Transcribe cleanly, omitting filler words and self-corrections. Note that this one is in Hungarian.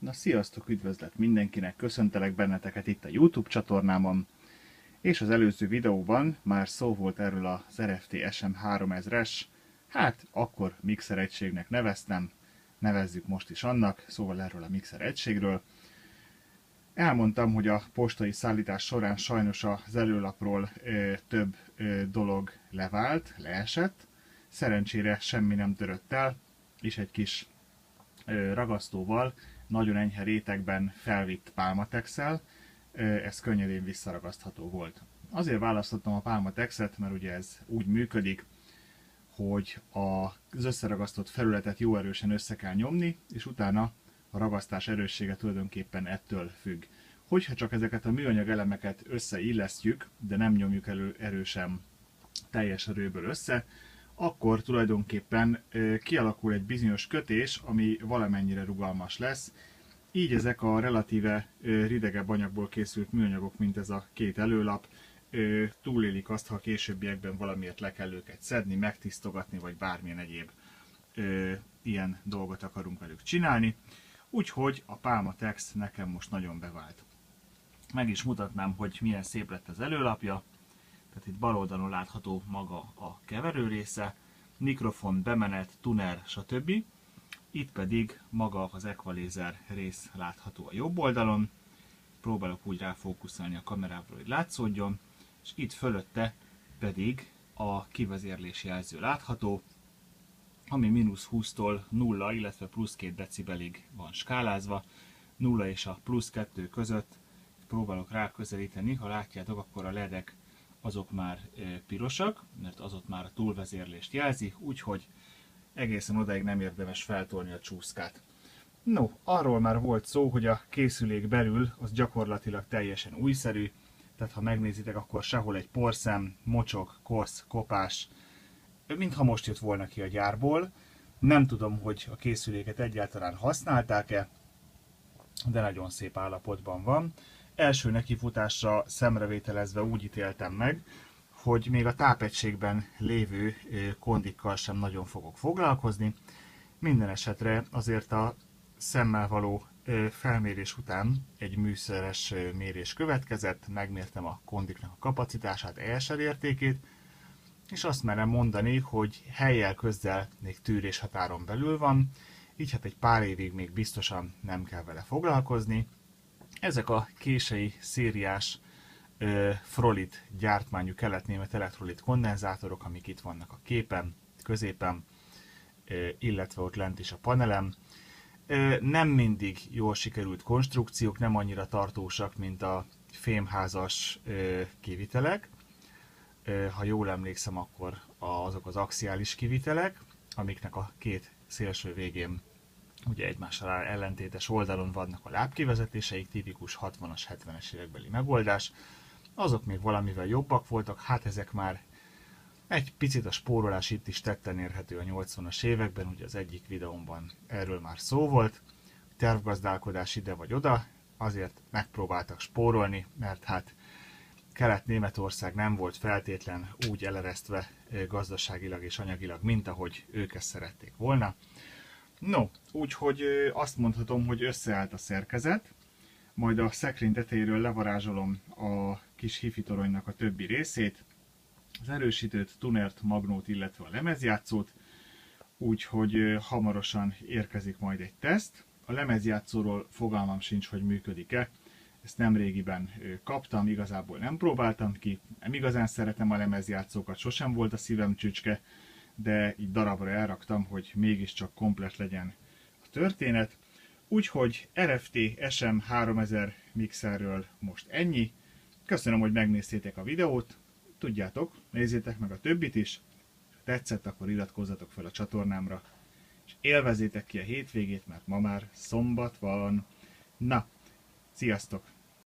Na sziasztok, üdvözlet mindenkinek, köszöntelek benneteket itt a YouTube csatornámon, és az előző videóban már szó volt erről az RFT SM3000-es, hát akkor mixer egységnek neveztem, nevezzük most is annak, szóval erről a mixer egységről. Elmondtam, hogy a postai szállítás során sajnos az előlapról több dolog leesett, szerencsére semmi nem törött el, és egy kis ragasztóval, nagyon enyhe rétegben felvitt pálmatexsel, ez könnyedén visszaragasztható volt. Azért választottam a pálmatexet, mert ugye ez úgy működik, hogy az összeragasztott felületet jó erősen össze kell nyomni, és utána a ragasztás erőssége tulajdonképpen ettől függ. Hogyha csak ezeket a műanyag elemeket összeillesztjük, de nem nyomjuk erősen teljes erőből össze, akkor tulajdonképpen kialakul egy bizonyos kötés, ami valamennyire rugalmas lesz. Így ezek a relatíve ridegebb anyagból készült műanyagok, mint ez a két előlap, túlélik azt, ha a későbbiekben valamiért le kell őket szedni, megtisztogatni, vagy bármilyen egyéb ilyen dolgot akarunk velük csinálni. Úgyhogy a Pálmatex nekem most nagyon bevált. Meg is mutatnám, hogy milyen szép lett az előlapja. Tehát itt bal oldalon látható maga a keverő része, mikrofon, bemenet, tuner, stb. Itt pedig maga az equalizer rész látható a jobb oldalon. Próbálok úgy ráfókuszálni a kamerával, hogy látszódjon. És itt fölötte pedig a kivezérlési jelző látható, ami -20-tól 0, illetve +2 decibelig van skálázva. 0 és a +2 között próbálok ráközelíteni, ha látjátok, akkor a ledek azok már pirosak, mert az ott már a túlvezérlést jelzi, úgyhogy egészen odáig nem érdemes feltolni a csúszkát. No, arról már volt szó, hogy a készülék belül az gyakorlatilag teljesen újszerű, tehát ha megnézitek, akkor sehol egy porszem, mocsok, kosz, kopás, mintha most jött volna ki a gyárból. Nem tudom, hogy a készüléket egyáltalán használták-e, de nagyon szép állapotban van. Első nekifutásra szemrevételezve úgy ítéltem meg, hogy még a tápegységben lévő kondikkal sem nagyon fogok foglalkozni. Minden esetre azért a szemmel való felmérés után egy műszeres mérés következett, megmértem a kondiknak a kapacitását, ESR értékét, és azt merem mondani, hogy helyjel közzel még tűrés határon belül van, így hát egy pár évig még biztosan nem kell vele foglalkozni. Ezek a kései szériás Frolit gyártmányú kelet-német elektrolit kondenzátorok, amik itt vannak a képen, középen, illetve ott lent is a panelem. Nem mindig jól sikerült konstrukciók, nem annyira tartósak, mint a fémházas kivitelek. Ha jól emlékszem, akkor azok az axiális kivitelek, amiknek a két szélső végén ugye egymással ellentétes oldalon vannak a lábkivezetéseik, tipikus 60-as, 70-es évekbeli megoldás. Azok még valamivel jobbak voltak, hát ezek már egy picit a spórolás itt is tetten érhető a 80-as években, ugye az egyik videómban erről már szó volt. Tervgazdálkodás ide vagy oda, azért megpróbáltak spórolni, mert hát Kelet-Németország nem volt feltétlen úgy eleresztve gazdaságilag és anyagilag, mint ahogy ők ezt szerették volna. No, úgyhogy azt mondhatom, hogy összeállt a szerkezet, majd a szekrény tetejéről levarázsolom a kis hifi toronynak a többi részét, az erősítőt, tunert, magnót, illetve a lemezjátszót, úgyhogy hamarosan érkezik majd egy teszt. A lemezjátszóról fogalmam sincs, hogy működik-e, ezt nemrégiben kaptam, igazából nem próbáltam ki, nem igazán szeretem a lemezjátszókat, sosem volt a szívem csücske, de így darabra elraktam, hogy mégiscsak komplett legyen a történet. Úgyhogy RFT SM3000 mixerről most ennyi. Köszönöm, hogy megnéztétek a videót. Tudjátok, nézzétek meg a többit is. Ha tetszett, akkor iratkozzatok fel a csatornámra. És élvezzétek ki a hétvégét, mert ma már szombat van. Na, sziasztok!